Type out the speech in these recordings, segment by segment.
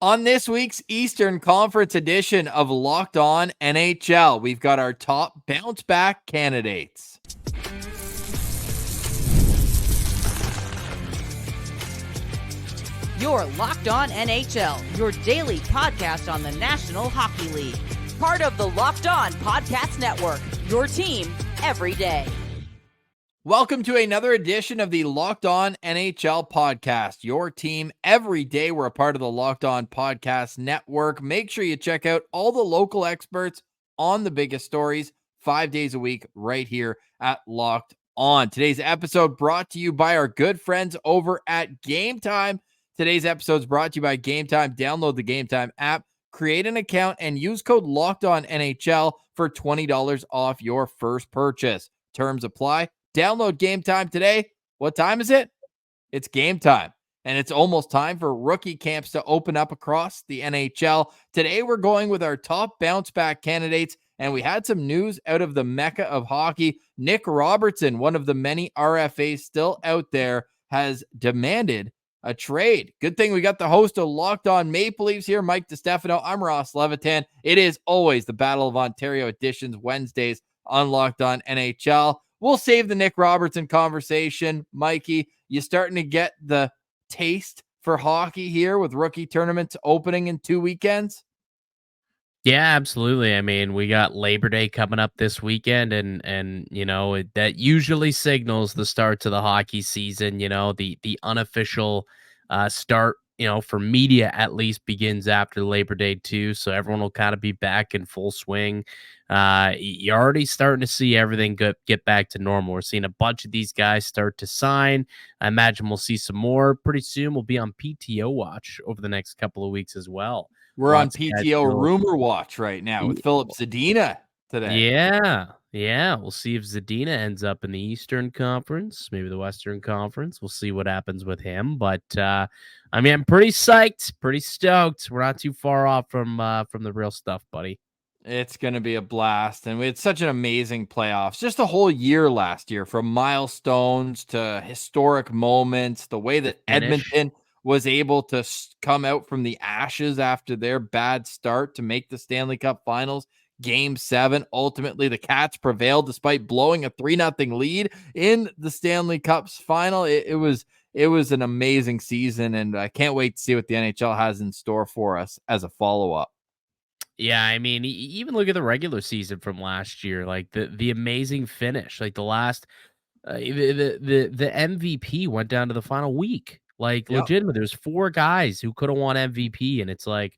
On this week's Eastern Conference edition of Locked On NHL, we've got our top bounce back candidates. You're Locked On NHL, your daily podcast on the National Hockey League. Part of the Locked On Podcast Network, your team every day. Welcome to another edition of the Locked On NHL podcast, your team every day. We're a part of the Locked On Podcast Network. Make sure you check out all the local experts on the biggest stories 5 days a week right here at Locked On. Today's episode brought to you by our good friends over at Gametime. Today's episode is brought to you by Gametime. Download the Gametime app, create an account, and use code LOCKEDONNHL for $20 off your first purchase. Terms apply. Download Gametime today. What time is it? It's game time. And it's almost time for rookie camps to open up across the NHL. Today, we're going with our top bounce back candidates. And we had some news out of the mecca of hockey. Nick Robertson, one of the many RFAs still out there, has demanded a trade. Good thing we got the host of Locked On Maple Leafs here, Mike DiStefano. I'm Ross Levitan. It is always the Battle of Ontario editions Wednesdays on Locked On NHL. We'll save the Nick Robertson conversation. Mikey, you starting to get the taste for hockey here with rookie tournaments opening in 2 weekends? Yeah, absolutely. I mean, we got Labor Day coming up this weekend, and you know, that usually signals the start to the hockey season. You know, the unofficial start, you know, for media at least begins after Labor Day too. So everyone will kind of be back in full swing. You're already starting to see everything get back to normal. We're seeing a bunch of these guys start to sign. I imagine we'll see some more pretty soon. We'll be on PTO watch over the next couple of weeks as well. We're on PTO rumor watch right now with Philip Zadina today. Yeah. We'll see if Zadina ends up in the Eastern Conference, maybe the Western Conference. We'll see what happens with him. But I mean, I'm pretty psyched, pretty stoked. We're not too far off from the real stuff, buddy. It's going to be a blast. And we had such an amazing playoffs, just a whole year last year, from milestones to historic moments, the way that Edmonton was able to come out from the ashes after their bad start to make the Stanley Cup Finals. Game 7, ultimately the Cats prevailed despite blowing a 3-0 lead in the Stanley Cup's final. It was an amazing season, and I can't wait to see what the NHL has in store for us as a follow-up. Yeah, I mean, even look at the regular season from last year, like the amazing finish, like the last the MVP went down to the final week. Like, legitimately, there's 4 guys who could have won MVP, and it's like,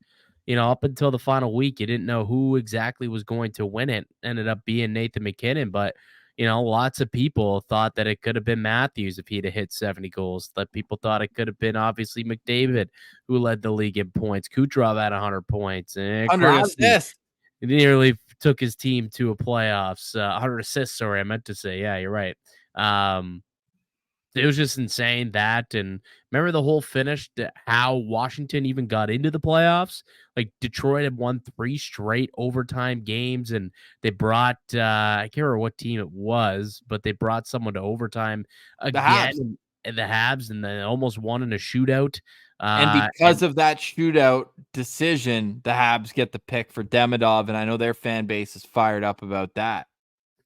you know, up until the final week, you didn't know who exactly was going to win it. Ended up being Nathan MacKinnon, but, you know, lots of people thought that it could have been Matthews if he'd have hit 70 goals. That people thought it could have been, obviously, McDavid, who led the league in points. Kucherov had 100 points. And 100 assists. He nearly took his team to a playoffs. 100 assists, sorry, I meant to say. Yeah, you're right. It was just insane that, and remember the whole finish, how Washington even got into the playoffs. Like, Detroit had won 3 straight overtime games, and they brought I can't remember what team it was, but they brought someone to overtime again, the Habs, and then almost won in a shootout. And because of that shootout decision, the Habs get the pick for Demidov, and I know their fan base is fired up about that.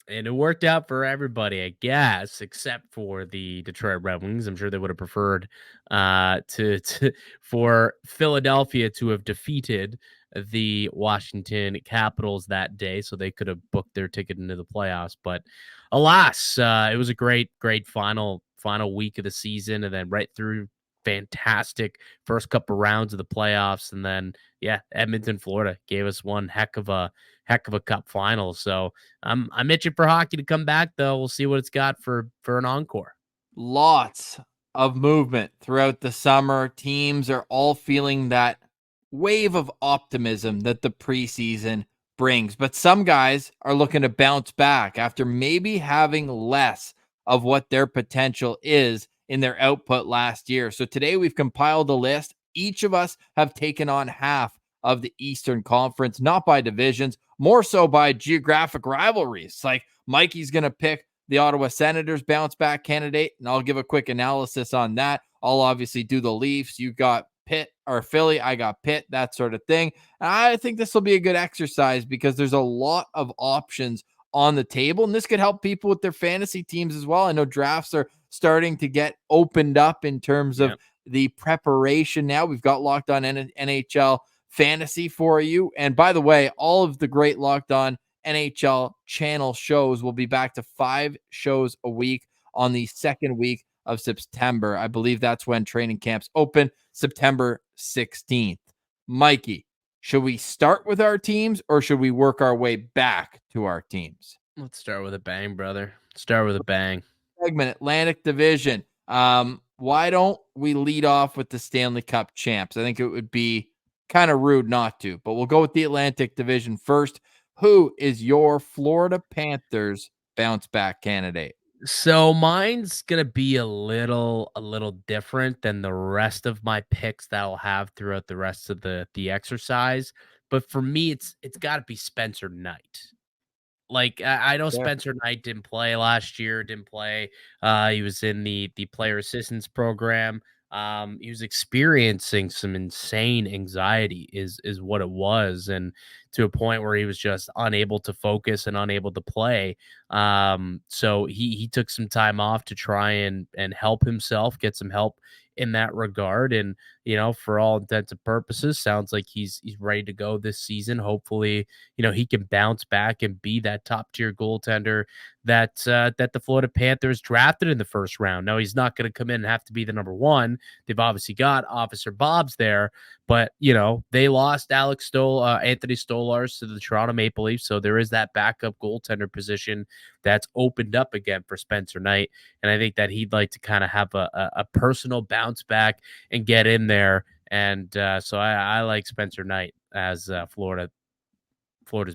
And it worked out for everybody, I guess, except for the Detroit Red Wings. I'm sure they would have preferred for Philadelphia to have defeated the Washington Capitals that day, so they could have booked their ticket into the playoffs. But alas, it was a great final week of the season, and then right through fantastic first couple rounds of the playoffs, and then Edmonton, Florida gave us one heck of a cup final. So I'm itching for hockey to come back, though. We'll see what it's got for an encore. Lots of movement throughout the summer. Teams are all feeling that wave of optimism that the preseason brings, but some guys are looking to bounce back after maybe having less of what their potential is in their output last year. So today we've compiled a list. Each of us have taken on half of the Eastern Conference, not by divisions, more so by geographic rivalries. Like, Mikey's going to pick the Ottawa Senators bounce back candidate, and I'll give a quick analysis on that. I'll obviously do the Leafs. You got Pitt or Philly. I got Pitt, that sort of thing. And I think this will be a good exercise because there's a lot of options on the table, and this could help people with their fantasy teams as well. I know drafts are starting to get opened up in terms of the preparation now. We've got Locked On NHL Fantasy for you. And by the way, all of the great Locked On NHL channel shows will be back to 5 shows a week on the second week of September. I believe that's when training camps open, September 16th. Mikey, should we start with our teams or should we work our way back to our teams? Let's start with a bang, brother. Start with a bang. Segment, Atlantic Division. Why don't we lead off with the Stanley Cup champs? I think it would be kind of rude not to, but we'll go with the Atlantic Division first. Who is your Florida Panthers bounce back candidate? So mine's gonna be a little different than the rest of my picks that I'll have throughout the rest of the exercise. But for me, it's got to be Spencer Knight. Like, I know Fair. Spencer Knight didn't play last year, didn't play. He was in the player assistance program. He was experiencing some insane anxiety is what it was, and to a point where he was just unable to focus and unable to play. So he took some time off to try and help himself, get some help in that regard. And for all intents and purposes, sounds like he's ready to go this season. Hopefully, he can bounce back and be that top tier goaltender that the Florida Panthers drafted in the first round. Now, he's not going to come in and have to be the number one. They've obviously got Officer Bob's there, but they lost Anthony Stolars to the Toronto Maple Leafs, so there is that backup goaltender position that's opened up again for Spencer Knight, and I think that he'd like to kind of have a personal bounce back and get in there, and so I like Spencer Knight as Florida's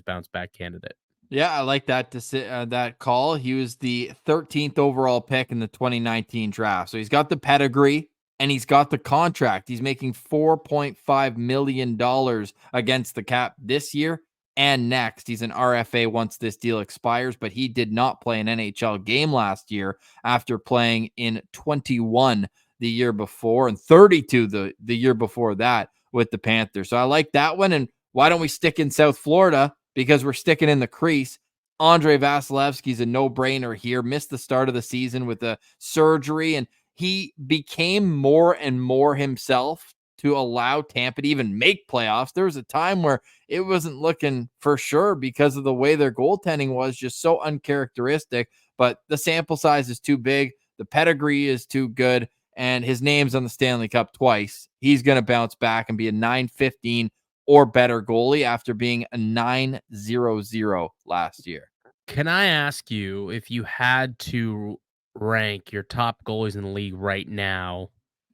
bounce back candidate. Yeah, I like that that call. He was the 13th overall pick in the 2019 draft. So he's got the pedigree and he's got the contract. He's making $4.5 million against the cap this year and next. He's an RFA once this deal expires, but he did not play an NHL game last year after playing in 21 the year before and 32 the year before that with the Panthers. So I like that one. And why don't we stick in South Florida? Because we're sticking in the crease. Andrei Vasilevsky's a no-brainer here. Missed the start of the season with a surgery, and he became more and more himself to allow Tampa to even make playoffs. There was a time where it wasn't looking for sure because of the way their goaltending was just so uncharacteristic, but the sample size is too big. The pedigree is too good, and his name's on the Stanley Cup twice. He's going to bounce back and be a .915 or better goalie after being a .900 last year. Can I ask you, if you had to rank your top goalies in the league right now,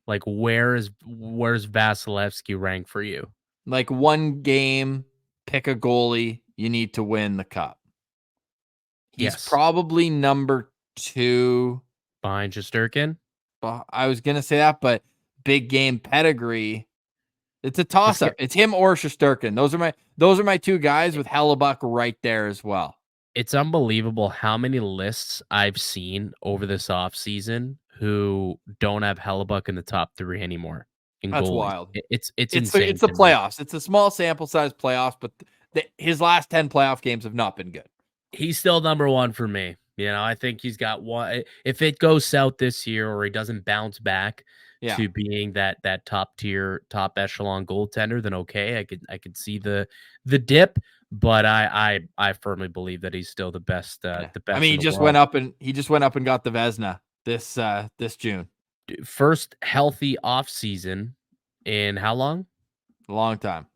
like where's Vasilevsky rank for you? Like one game, pick a goalie, you need to win the cup. He's probably number 2 behind Shesterkin. I was gonna say that, but big game pedigree. It's a toss-up. It's him or Shesterkin. Those are my 2 guys with Hellebuyck right there as well. It's unbelievable how many lists I've seen over this offseason who don't have Hellebuyck in the top 3 anymore. That's wild. It's insane. It's the playoffs. It's a small sample size playoffs, but his last 10 playoff games have not been good. He's still number 1 for me. I think he's got one. If it goes south this year or he doesn't bounce back to being that top tier, top echelon goaltender, then okay, I could see the dip, but I firmly believe that he's still the best. The best. I mean, he just went up and got the Vezina this June. First healthy off season in how long? A long time.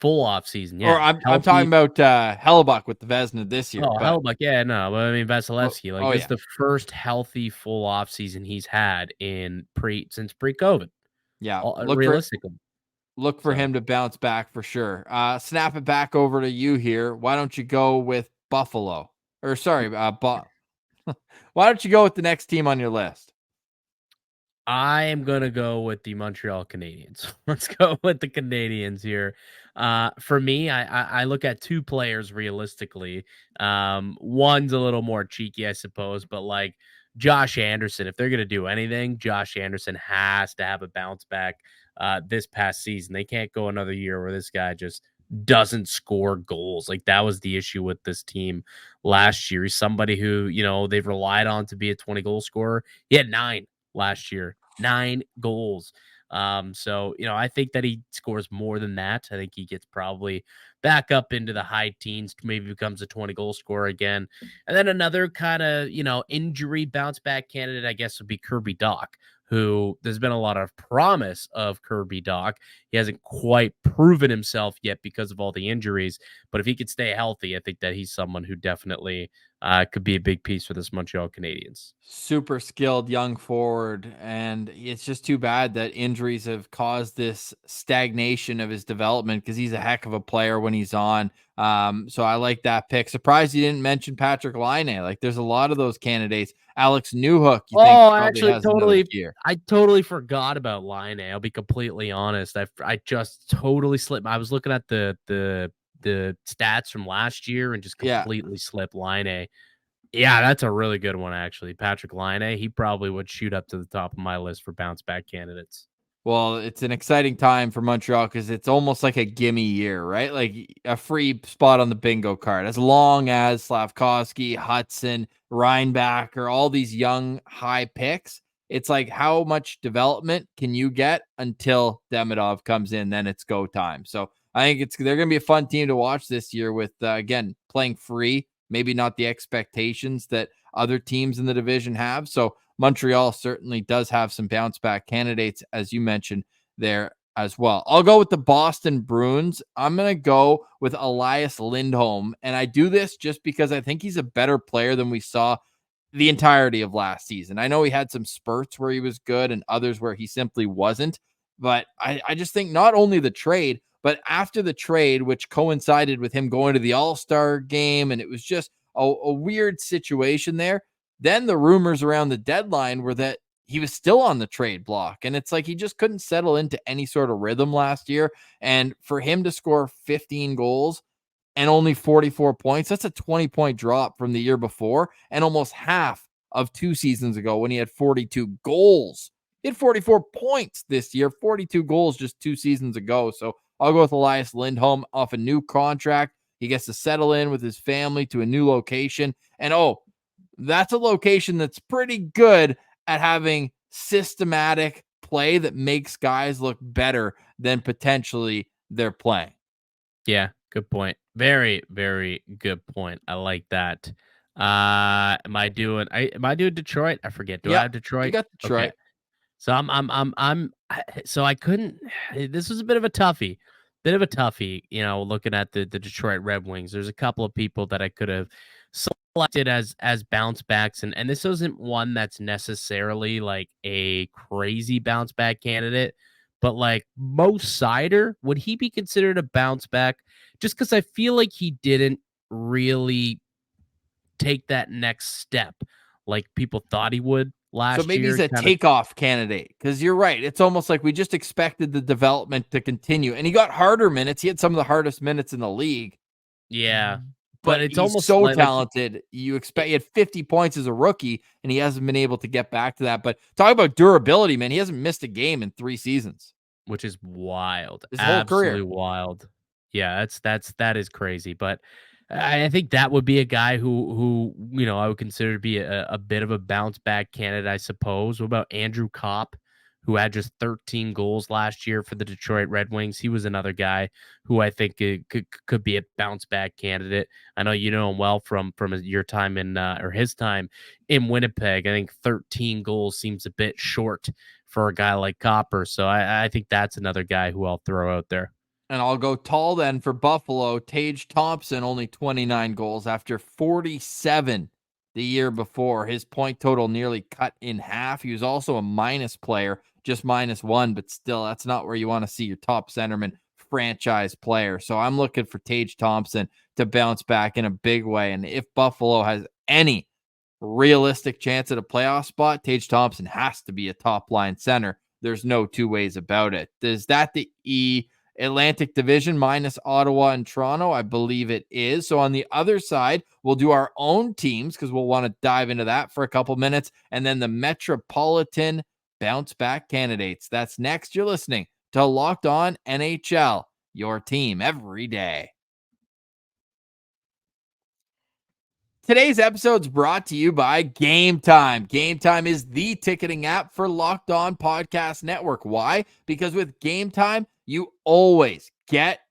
Full off season, yeah. Or I'm talking about Hellebuyck with the Vezina this year. Oh, Hellebuyck, yeah, no. But I mean Vasilevsky, it's the first healthy full off season he's had since pre-COVID. Yeah, realistically. Look for him to bounce back for sure. Snap it back over to you here. Why don't you go with Buffalo? Or sorry, why don't you go with the next team on your list? I am going to go with the Montreal Canadiens. Let's go with the Canadiens here. For me, I look at 2 players realistically. One's a little more cheeky, I suppose, but like Josh Anderson, if they're going to do anything, Josh Anderson has to have a bounce back this past season. They can't go another year where this guy just doesn't score goals. Like, that was the issue with this team last year. He's somebody who, they've relied on to be a 20-goal scorer. He had 9 last year, 9 goals. So, I think that he scores more than that. I think he gets probably back up into the high teens, maybe becomes a 20-goal scorer again. And then another kind of, injury bounce back candidate, I guess, would be Kirby Dach, who there's been a lot of promise of Kirby Dach. He hasn't quite proven himself yet because of all the injuries, but if he could stay healthy, I think that he's someone who definitely could be a big piece for this Montreal Canadiens. Super skilled young forward, and it's just too bad that injuries have caused this stagnation of his development, because he's a heck of a player when he's on. So I like that pick. Surprised you didn't mention Patrick Laine. Like, there's a lot of those candidates. Alex Newhook, you think probably has another year. I totally forgot about Laine. I'll be completely honest. I just totally slipped. I was looking at the stats from last year and just completely slipped Laine. Yeah, that's a really good one, actually. Patrick Laine, he probably would shoot up to the top of my list for bounce back candidates. Well, it's an exciting time for Montreal because it's almost like a gimme year, right? Like a free spot on the bingo card. As long as Slavkovsky, Hudson, Reinbacher, all these young high picks, it's like, how much development can you get until Demidov comes in? Then it's go time. So I think they're going to be a fun team to watch this year with, again, playing free, maybe not the expectations that other teams in the division have. So Montreal certainly does have some bounce back candidates, as you mentioned there as well. I'll go with the Boston Bruins. I'm going to go with Elias Lindholm. And I do this just because I think he's a better player than we saw the entirety of last season. I know he had some spurts where he was good and others where he simply wasn't. But I just think not only the trade, but after the trade, which coincided with him going to the All-Star game, and it was just a weird situation there. Then the rumors around the deadline were that he was still on the trade block. And it's like he just couldn't settle into any sort of rhythm last year. And for him to score 15 goals and only 44 points, that's a 20-point drop from the year before and almost half of 2 seasons ago when he had 42 goals. He had 44 points this year, 42 goals just 2 seasons ago. So I'll go with Elias Lindholm off a new contract. He gets to settle in with his family to a new location. And that's a location that's pretty good at having systematic play that makes guys look better than potentially they're playing. Yeah, good point. Very, very good point. I like that. Am I doing Detroit? I forget. Do I have Detroit? You got Detroit. Okay. So so I couldn't. This was a bit of a toughie. Looking at the Detroit Red Wings. There's a couple of people that I could have selected as bounce backs, and this isn't one that's necessarily like a crazy bounce back candidate, but like Mo Seider, would he be considered a bounce back? Just because I feel like he didn't really take that next step like people thought he would last year. So maybe he's a takeoff candidate, because you're right. It's almost like we just expected the development to continue, and he got harder minutes. He had some of the hardest minutes in the league. Yeah. But it's almost so talented. You expect he had 50 points as a rookie, and he hasn't been able to get back to that. But talk about durability, man. He hasn't missed a game in 3 seasons, which is wild. His whole career. Absolutely wild. Yeah, that is crazy. But I think that would be a guy who I would consider to be a bit of a bounce back candidate, I suppose. What about Andrew Kopp, who had just 13 goals last year for the Detroit Red Wings? He was another guy who I think could be a bounce back candidate. I know you know him well from your time or his time in Winnipeg. I think 13 goals seems a bit short for a guy like Copper. So I think that's another guy who I'll throw out there. And I'll go tall then for Buffalo. Tage Thompson, only 29 goals after 47 the year before. His point total nearly cut in half. He was also a minus player, just -1, but still, that's not where you want to see your top centerman franchise player. So I'm looking for Tage Thompson to bounce back in a big way. And if Buffalo has any realistic chance at a playoff spot, Tage Thompson has to be a top line center. There's no 2 ways about it. Is that the Atlantic Division minus Ottawa and Toronto? I believe it is. So on the other side, we'll do our own teams because we'll want to dive into that for a couple minutes. And then the Metropolitan bounce back candidates. That's next. You're listening to Locked On NHL, your team every day. Today's episode is brought to you by Gametime. Gametime is the ticketing app for Locked On Podcast Network. Why? Because with Gametime, you always get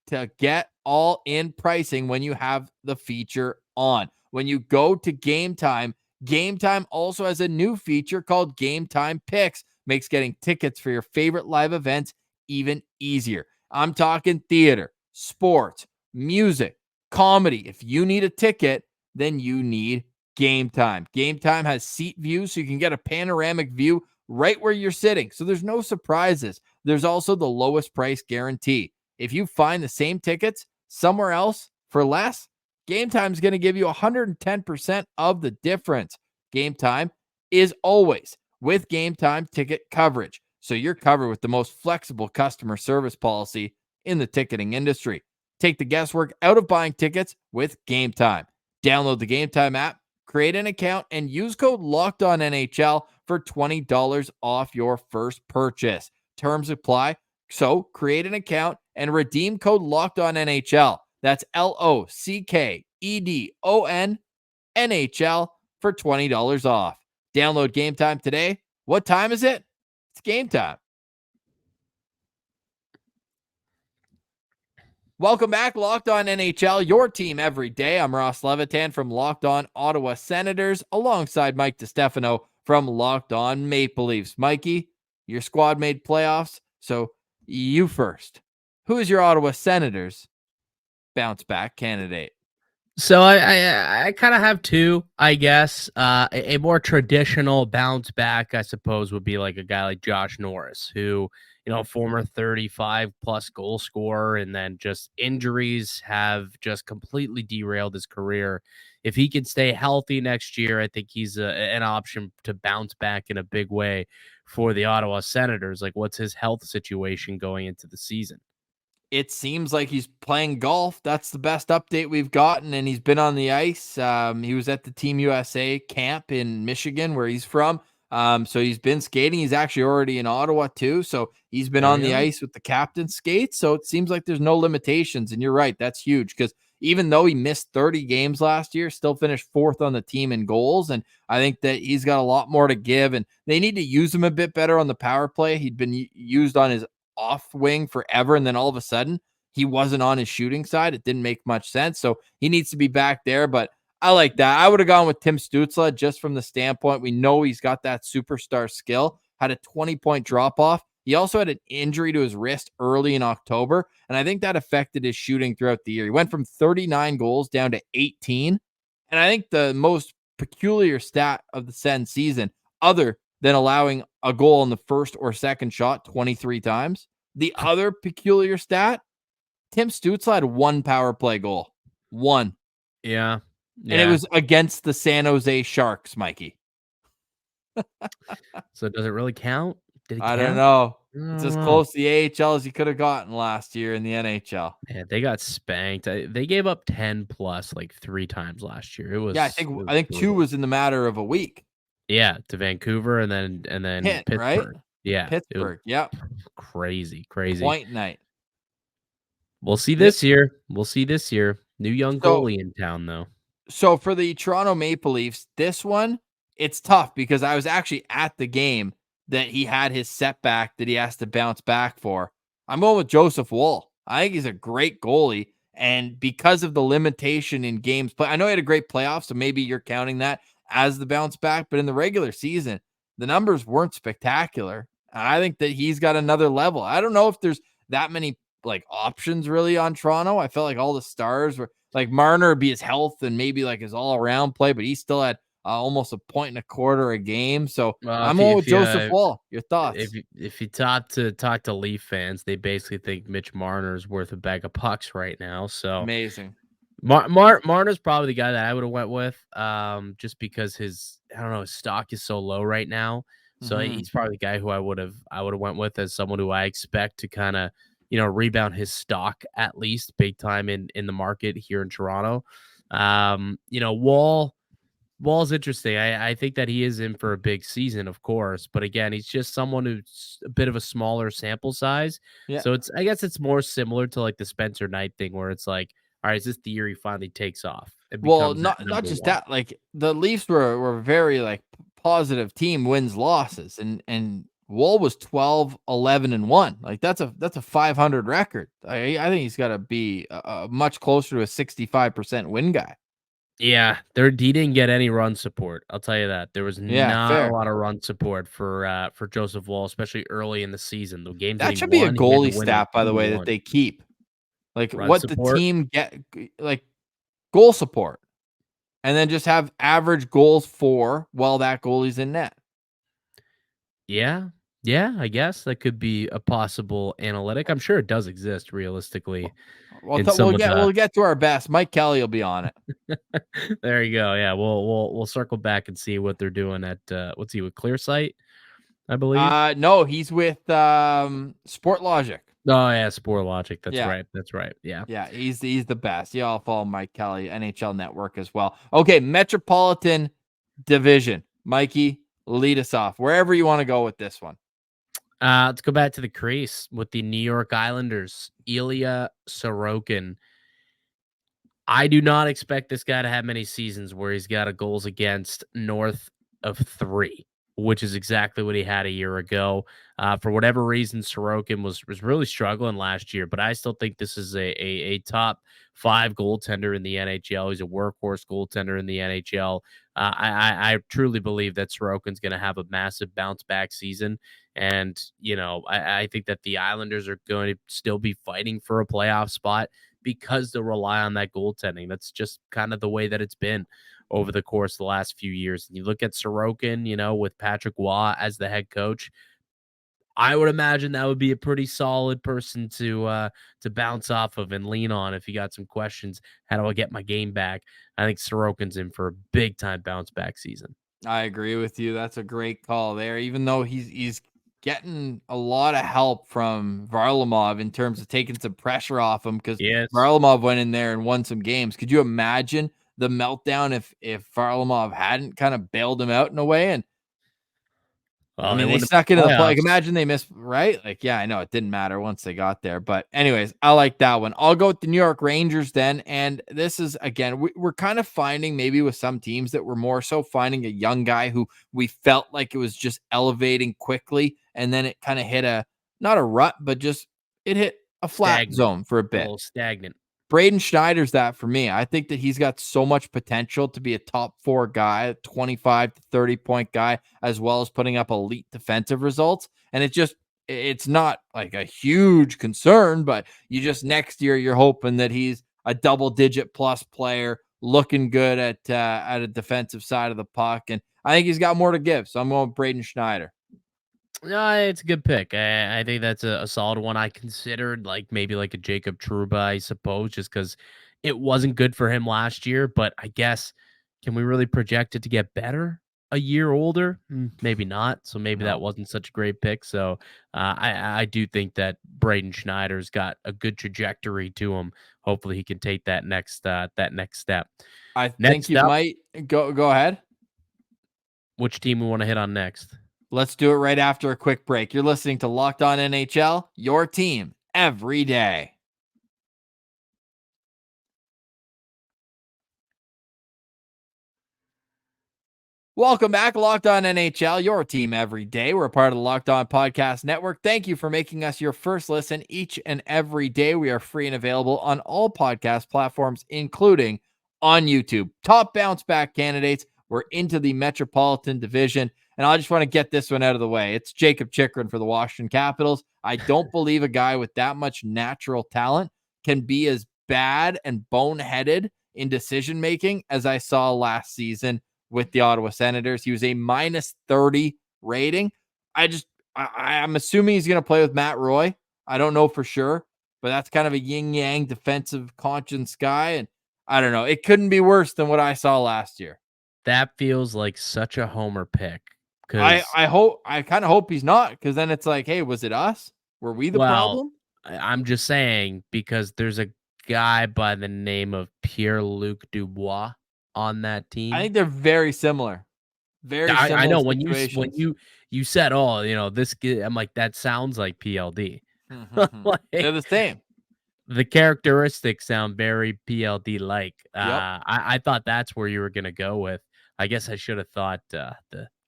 all-in pricing when you have the feature on. When you go to Gametime, Gametime also has a new feature called Gametime Picks. Makes getting tickets for your favorite live events even easier. I'm talking theater, sports, music, comedy. If you need a ticket, then you need Gametime. Gametime has seat view, so you can get a panoramic view right where you're sitting. So there's no surprises. There's also the lowest price guarantee. If you find the same tickets somewhere else for less, Gametime is going to give you 110% of the difference. Gametime is always with Gametime ticket coverage. So you're covered with the most flexible customer service policy in the ticketing industry. Take the guesswork out of buying tickets with Gametime. Download the Gametime app, create an account, and use code LOCKEDONNHL for $20 off your first purchase. Terms apply. So create an account and redeem code LOCKEDONNHL. That's LOCKEDONNHL for $20 off. Download Gametime today. What time is it? It's game time. Welcome back, Locked On NHL, your team every day. I'm Ross Levitan from Locked On Ottawa Senators, alongside Mike DiStefano from Locked On Maple Leafs. Mikey, your squad made playoffs, so you first. Who is your Ottawa Senators bounce back candidate? So I kind of have two, I guess. A more traditional bounce back, I suppose, would be like a guy like Josh Norris, who, former 35 plus goal scorer, and then just injuries have just completely derailed his career. If he can stay healthy next year, I think he's an option to bounce back in a big way for the Ottawa Senators. Like, what's his health situation going into the season? It seems like he's playing golf. That's the best update we've gotten, and he's been on the ice. He was at the Team USA camp in Michigan, where he's from. So he's been skating. He's actually already in Ottawa too. So he's been on the ice with the captain skates. So it seems like there's no limitations. And you're right, that's huge, because even though he missed 30 games last year, still finished fourth on the team in goals. And I think that he's got a lot more to give, and they need to use him a bit better on the power play. He'd been used on his off wing forever, and then all of a sudden he wasn't on his shooting side. It didn't make much sense, so he needs to be back there. But I like that. I would have gone with Tim Stützle just from the standpoint we know he's got that superstar skill. Had a 20-point drop off. He also had an injury to his wrist early in October, and I think that affected his shooting throughout the year. He went from 39 goals down to 18, and I think the most peculiar stat of the Sen season, other than allowing a goal in the first or second shot 23 times. The other peculiar stat, Tim Stützle had one power play goal. One. Yeah. And it was against the San Jose Sharks, Mikey. So does it really count? Did it I count? don't know. It's as close to the AHL as you could have gotten last year in the NHL. Yeah, they got spanked. They gave up 10 plus like 3 times last year. It was I think 2 was in the matter of a week. Yeah, to Vancouver and then Pitt, Pittsburgh. Right? Yeah. Pittsburgh. Yep. Crazy. Point night. We'll see this year. New young goalie in town, though. So for the Toronto Maple Leafs, this one, it's tough because I was actually at the game that he had his setback that he has to bounce back for. I'm going with Joseph Woll. I think he's a great goalie. And because of the limitation in games play, I know he had a great playoff, so maybe you're counting that as the bounce back, but in the regular season, the numbers weren't spectacular. I think that he's got another level. I don't know if there's that many like options really on Toronto. I felt like all the stars were like Marner would be his health and maybe like his all around play, but he still had almost a point and a quarter a game. So I'm on with Joseph Woll. Your thoughts? If you talk to Leaf fans, they basically think Mitch Marner is worth a bag of pucks right now. So amazing. Marner's probably the guy that I would have went with, just because his stock is so low right now. So he's probably the guy who I would have went with as someone who I expect to kind of rebound his stock at least big time in the market here in Toronto. Wall's interesting. I think that he is in for a big season, of course, but again, he's just someone who's a bit of a smaller sample size. Yeah. So I guess it's more similar to like the Spencer Knight thing, where it's like, all right, is this the year he finally takes off and Well, becomes that not number just one? that, like the Leafs were very like positive team wins losses and Wall was 12, 11 and 1. Like that's a 500 record. I think he's got to be much closer to a 65% win guy. Yeah, he didn't get any run support. I'll tell you that. There was Yeah, not a fair. lot of run support for Joseph Wall, especially early in the season. The games that That he should be a won, he had to goalie win like stat, by the way, that 2-1. they keep. Like Run what the support. team get, like goal support, and then just have average goals for while that goalie's in net. Yeah. Yeah, I guess that could be a possible analytic. I'm sure it does exist realistically We'll in some of the we'll get to our best. Mike Kelly will be on it. There you go. Yeah, we'll circle back and see what they're doing at what's he with Clearsight, I believe. No, he's with Sport Logic. Oh yeah, Sport Logic. That's Yeah. right. That's right. Yeah. Yeah, he's the best. Y'all follow Mike Kelly, NHL Network as well. Okay, Metropolitan Division. Mikey, lead us off. Wherever you want to go with this one. Let's go back to the crease with the New York Islanders. Ilya Sorokin. I do not expect this guy to have many seasons where he's got a goals against north of 3, which is exactly what he had a year ago. For whatever reason, Sorokin was really struggling last year, but I still think this is a top 5 goaltender in the NHL. He's a workhorse goaltender in the NHL. I truly believe that Sorokin's going to have a massive bounce back season. And, I think that the Islanders are going to still be fighting for a playoff spot because they'll rely on that goaltending. That's just kind of the way that it's been over the course of the last few years. And you look at Sorokin, with Patrick Waugh as the head coach, I would imagine that would be a pretty solid person to bounce off of and lean on if you got some questions. How do I get my game back? I think Sorokin's in for a big time bounce back season. I agree with you. That's a great call there. Even though he's getting a lot of help from Varlamov in terms of taking some pressure off him because Yes. Varlamov went in there and won some games. Could you imagine the meltdown if Varlamov hadn't kind of bailed him out in a way? And I Well, they mean, they wouldn't snuck have into the play. Like, playoffs. imagine they missed, right? Like, yeah, I know it didn't matter once they got there. But, anyways, I like that one. I'll go with the New York Rangers then. And this is, again, we're kind of finding maybe with some teams that we're more so finding a young guy who we felt like it was just elevating quickly. And then it kind of hit not a rut, but just it hit a flat Stagnant. zone for a A bit. little stagnant. Braden Schneider's that for me. I think that he's got so much potential to be a top 4 guy, a 25 to 30 point guy, as well as putting up elite defensive results. And it's not like a huge concern, but you just next year, you're hoping that he's a double digit plus player looking good at a defensive side of the puck. And I think he's got more to give. So I'm going with Braden Schneider. No, it's a good pick. I think that's a solid one. I considered maybe like a Jacob Trouba, I suppose, just because it wasn't good for him last year. But I guess, can we really project it to get better a year older? Maybe not. So maybe that No. wasn't such a great pick. So I do think that Braden Schneider's got a good trajectory to him. Hopefully he can take that next step. I think Next you up, might go ahead. which team we want to hit on next? Let's do it right after a quick break. You're listening to Locked On NHL, your team every day. Welcome back, Locked On NHL, your team every day. We're a part of the Locked On Podcast Network. Thank you for making us your first listen each and every day. We are free and available on all podcast platforms, including on YouTube. Top bounce back candidates. We're into the Metropolitan Division. And I just want to get this one out of the way. It's Jacob Chychrun for the Washington Capitals. I don't believe a guy with that much natural talent can be as bad and boneheaded in decision making as I saw last season with the Ottawa Senators. He was a minus 30 rating. I'm assuming he's going to play with Matt Roy. I don't know for sure, but that's kind of a yin-yang defensive conscience guy. And I don't know. It couldn't be worse than what I saw last year. That feels like such a homer pick. I kind of hope he's not, because then it's like, hey, was it us? Were we the problem? I'm just saying, because there's a guy by the name of Pierre-Luc Dubois on that team? I think they're very similar. Very I similar know when situations. you said, "Oh, this," I'm like, that sounds like PLD. They're Like the same. the characteristics sound very PLD like. Yep. I thought that's where you were gonna go with. I guess I should have thought the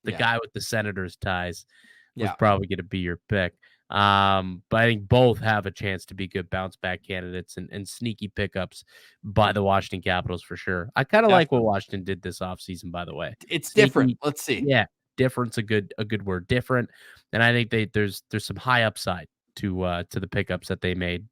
Yeah. guy with the Senators ties was Yeah. probably gonna be your pick. But I think both have a chance to be good bounce back candidates and sneaky pickups by the Washington Capitals for sure. I kind of like what Definitely. Washington did this offseason, by the way. It's different. Sneaky, Let's see. yeah, different's a good word, different. And I think there's some high upside to the pickups that they made.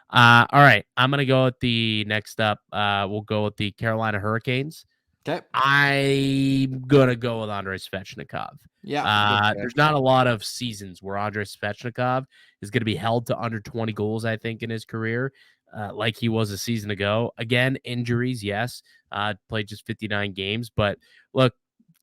All right, I'm gonna go with the next up. We'll go with the Carolina Hurricanes. Okay. I'm gonna go with Andrei Svechnikov. Yeah. Good pick. There's not a lot of seasons where Andrei Svechnikov is gonna be held to under 20 goals, I think, in his career, like he was a season ago. Again, injuries, yes. Played just 59 games, but look,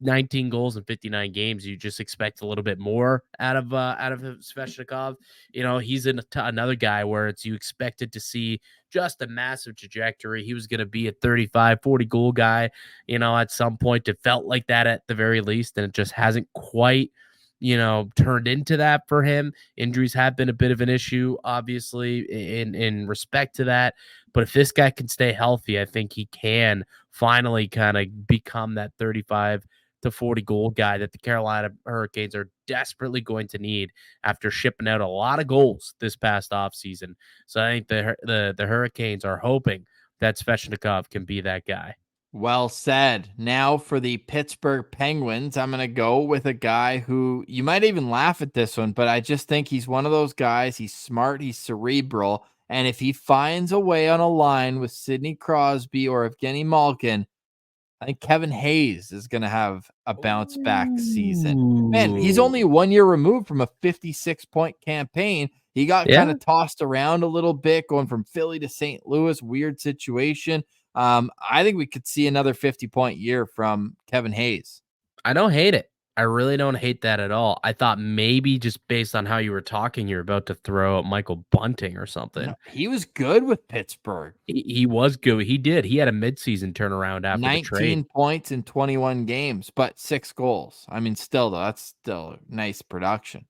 19 goals in 59 games. You just expect a little bit more out of Svechnikov. He's another guy where it's you expected to see just a massive trajectory. He was going to be a 35, 40 goal guy, at some point. It felt like that at the very least, and it just hasn't quite, turned into that for him. Injuries have been a bit of an issue, obviously, in respect to that. But if this guy can stay healthy, I think he can finally kind of become that 35 to 40 goal guy that the Carolina Hurricanes are desperately going to need after shipping out a lot of goals this past offseason. So I think the Hurricanes are hoping that Svechnikov can be that guy. Well said. Now for the Pittsburgh Penguins, I'm going to go with a guy who you might even laugh at this one, but I just think he's one of those guys. He's smart, he's cerebral, and if he finds a way on a line with Sidney Crosby or Evgeny Malkin, I think Kevin Hayes is going to have a bounce back season. Man, he's only 1 year removed from a 56-point campaign. He got kind Yeah. of tossed around a little bit, going from Philly to St. Louis, weird situation. I think we could see another 50-point year from Kevin Hayes. I don't hate it. I really don't hate that at all. I thought maybe just based on how you were talking, you're about to throw out Michael Bunting or something. No, he was good with Pittsburgh. He was good. He did. He had a midseason turnaround after the 19 trade. points in 21 games, but 6 goals. I mean, still, though, that's still nice production.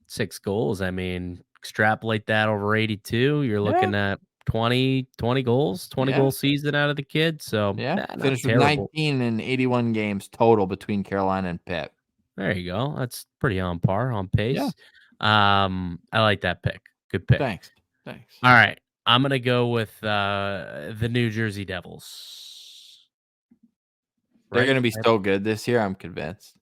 6 goals. I mean, extrapolate that over 82. You're looking at 20 goals, 20 goal season out of the kid. So not finished with terrible. 19 in 81 games total between Carolina and Pitt. There you go. That's pretty on par, on pace. Yeah. I like that pick. Good pick. Thanks. All right. I'm going to go with the New Jersey Devils. They're going to be so good this year, I'm convinced.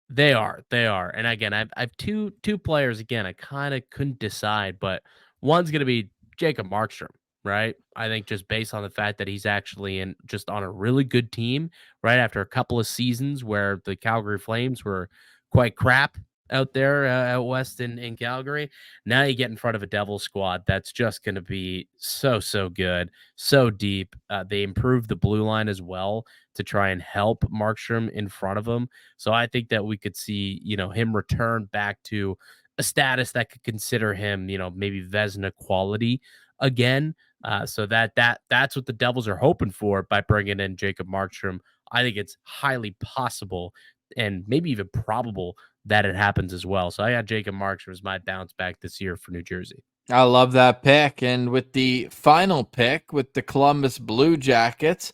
They are. And again, I've two players. Again, I kind of couldn't decide, but one's going to be Jacob Markstrom, right? I think just based on the fact that he's actually just on a really good team, right? After a couple of seasons where the Calgary Flames were quite crap out there out west in Calgary. Now you get in front of a Devil squad that's just going to be so good, so deep. They improved the blue line as well to try and help Markstrom in front of him. So I think that we could see, him return back to a status that could consider him, maybe Vezina quality again. So that's what the Devils are hoping for by bringing in Jacob Markstrom. I think it's highly possible and maybe even probable that it happens as well. So I got Jacob Markstrom as my bounce back this year for New Jersey. I love that pick. And with the final pick with the Columbus Blue Jackets,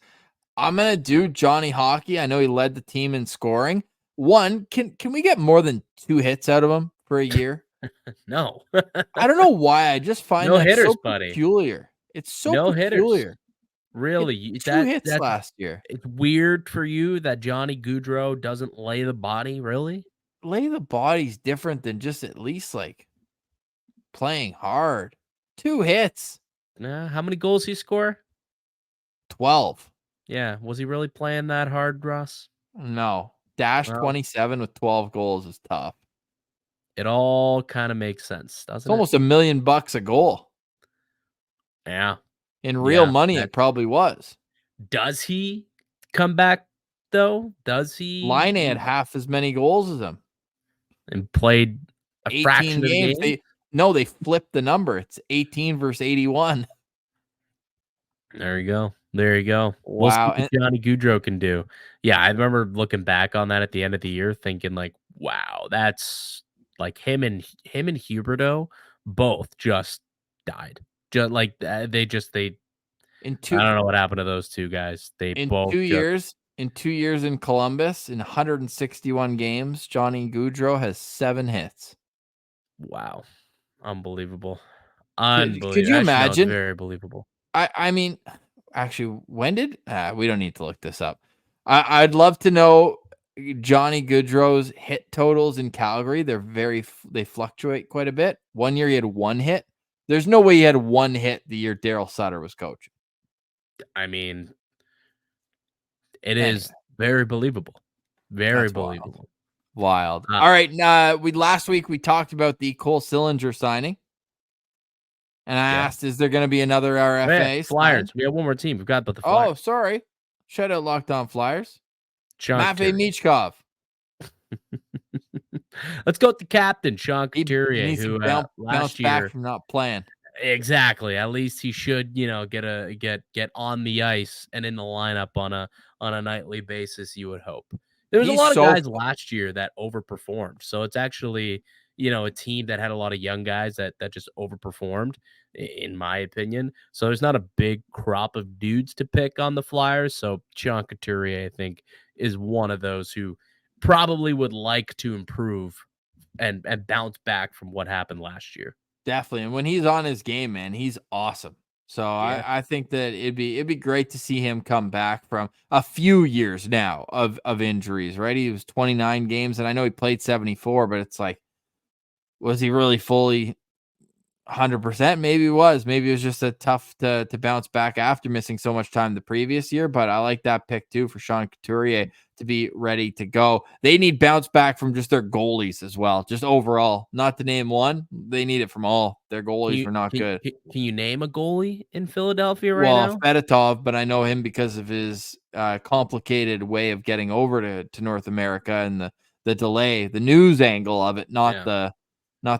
I'm going to do Johnny Hockey. I know he led the team in scoring. One, can we get more than 2 hits out of him for a year? No. I don't know why. I just find no that hitters, so buddy. peculiar. It's so no peculiar. Hitters. Really? 2 hits last year. It's weird for you that Johnny Gaudreau doesn't lay the body, really? Lay the body's different than just at least like playing hard. 2 hits. How many goals he score? 12. Yeah. Was he really playing that hard, Russ? No. Dash 27 with 12 goals is tough. It all kind of makes sense, doesn't it? It's almost $1 million a goal. Yeah. In real money, it probably was. Does he come back, though? Does he? Line had half as many goals as him. And played a fraction of the game? They flipped the number. It's 18 versus 81. There you go. There you go. We'll see Wow. what And Johnny Gaudreau can do. Yeah, I remember looking back on that at the end of the year thinking like, wow, that's like him and Huberto both just died. Just like they in I two don't know what happened to those two guys. They in both 2 just years in 2 years in Columbus, in 161 games, Johnny Gaudreau has 7 hits. wow. Unbelievable. Could Unbelievable. you Actually, no, it's imagine? very believable. I mean, actually, when did we don't need to look this up. I'd love to know Johnny Gaudreau's hit totals in Calgary. They fluctuate quite a bit. 1 year he had 1 hit. There's no way he had 1 hit the year Daryl Sutter was coaching. I mean, it is Anyway, very believable. Very that's wild. believable. Wild. Uh, All right, we last week we talked about the Cole Sillinger signing, and I yeah. asked, is there going to be another Yeah, RFA signed? Flyers. We have one more team. We've got but the Oh, Flyers. sorry. Shout out Locked On Flyers. Sean Matvey Couturier. Michkov. Let's go with the captain, Sean He Couturier, needs to who bounce last back year from not playing. exactly. At least he should, get on the ice and in the lineup on a nightly basis. You would hope. There was a He's lot of so guys last year that overperformed, so it's actually a team that had a lot of young guys that just overperformed, in my opinion. So there's not a big crop of dudes to pick on the Flyers. So Sean Couturier, I think, is one of those who probably would like to improve and bounce back from what happened last year. definitely, and when he's on his game, man, he's awesome. So Yeah. I think that it'd be great to see him come back from a few years now of injuries. Right, he was 29 games, and I know he played 74, but it's like, was he really fully 100%? Maybe it was. Maybe it was just a tough to bounce back after missing so much time the previous year. But I like that pick too for Sean Couturier to be ready to go. They need bounce back from just their goalies as well. Just overall, not to name one, they need it from all. Their Can goalies you were not can good. can can you name a goalie in Philadelphia right Well, now? Fedotov, but I know him because of his complicated way of getting over to North America and the delay, the news angle of it, not Yeah.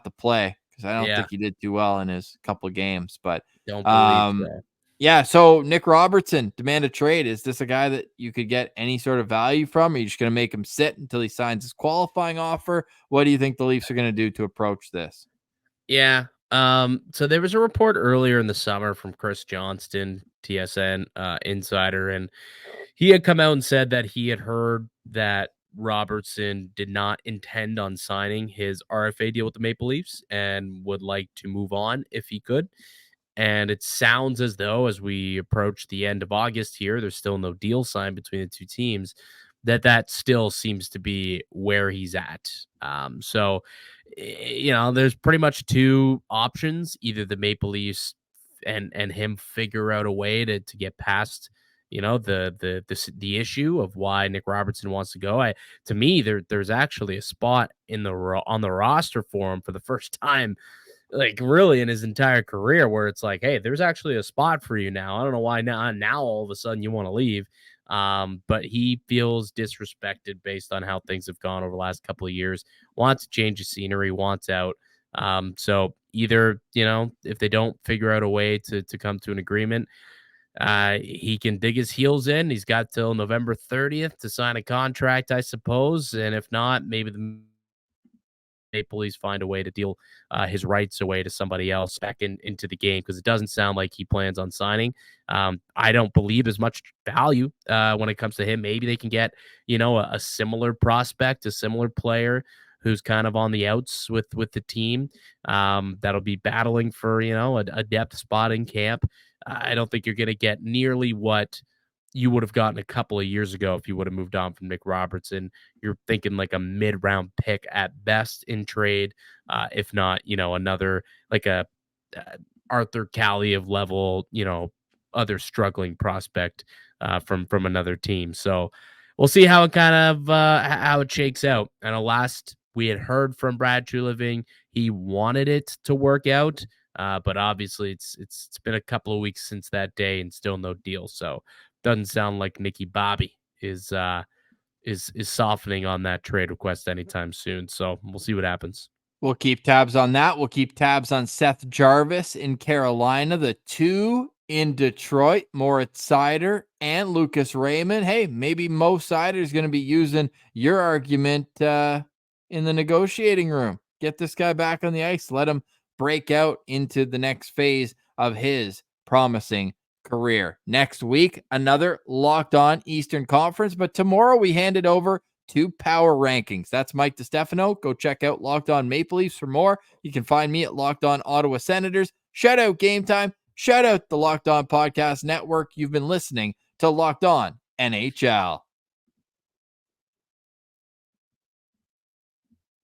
the play, because I don't Yeah. think he did too well in his couple of games. But Don't believe um, so. yeah. So Nick Robertson demand a trade. Is this a guy that you could get any sort of value from? Are you just going to make him sit until he signs his qualifying offer? What do you think the Leafs are going to do to approach this? Yeah. So there was a report earlier in the summer from Chris Johnston, TSN insider, and he had come out and said that he had heard that Robertson did not intend on signing his RFA deal with the Maple Leafs and would like to move on if he could. And it sounds as though, as we approach the end of August here, there's still no deal signed between the two teams, that still seems to be where he's at. There's pretty much two options: either the Maple Leafs and him figure out a way to get past, the issue of why Nick Robertson wants to go. To me, there's actually a spot on the roster for him for the first time, like really in his entire career, where it's like, hey, there's actually a spot for you now. I don't know why now all of a sudden you want to leave. But he feels disrespected based on how things have gone over the last couple of years, wants to change the scenery, wants out. So either, if they don't figure out a way to come to an agreement, he can dig his heels in. He's got till November 30th to sign a contract, I suppose. And if not, maybe the Maple Leafs find a way to deal his rights away to somebody else back into the game, because it doesn't sound like he plans on signing. I don't believe as much value when it comes to him. Maybe they can get, a similar prospect, a similar player who's kind of on the outs with the team, that'll be battling for, a depth spot in camp. I don't think you're going to get nearly what you would have gotten a couple of years ago if you would have moved on from Nick Robertson. You're thinking like a mid-round pick at best in trade, if not, another like a Arthur Kaliyev level, other struggling prospect from another team. So we'll see how it kind of how it shakes out. And last we had heard from Brad Treliving, he wanted it to work out. But obviously it's been a couple of weeks since that day and still no deal. So doesn't sound like Nicky Bobby is softening on that trade request anytime soon. So we'll see what happens. We'll keep tabs on that. We'll keep tabs on Seth Jarvis in Carolina. The two In Detroit, Moritz Seider and Lucas Raymond. Hey, maybe Mo Seider is going to be using your argument in the negotiating room. Get this guy back on the ice. Let him break out into the next phase of his promising career. Next week, another Locked On Eastern Conference, but tomorrow we hand it over to Power Rankings. That's Mike DiStefano. Go check out Locked On Maple Leafs for more. You can find me at Locked On Ottawa Senators. Shout out Gametime. Shout out the Locked On Podcast Network. You've been listening to Locked On NHL.